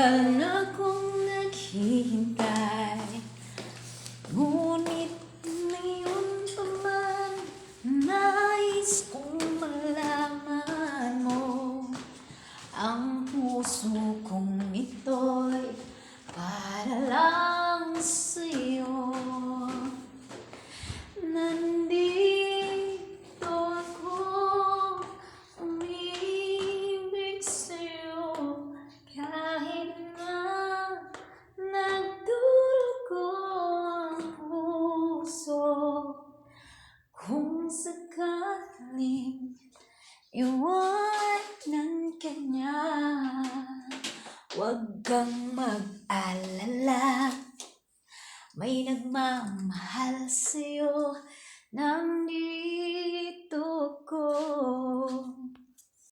Matagal na akong naghihintay, ngunit ngayon pa man nais kong malaman mo. Ang puso kong ito'y para lang sa'yo. Nandito ako, umibig sa'yo, kahit na nagdurugo ang puso. Kung sakaling iwanan ka niya, huwag kang mag-alala, may nagmamahal sa'yo.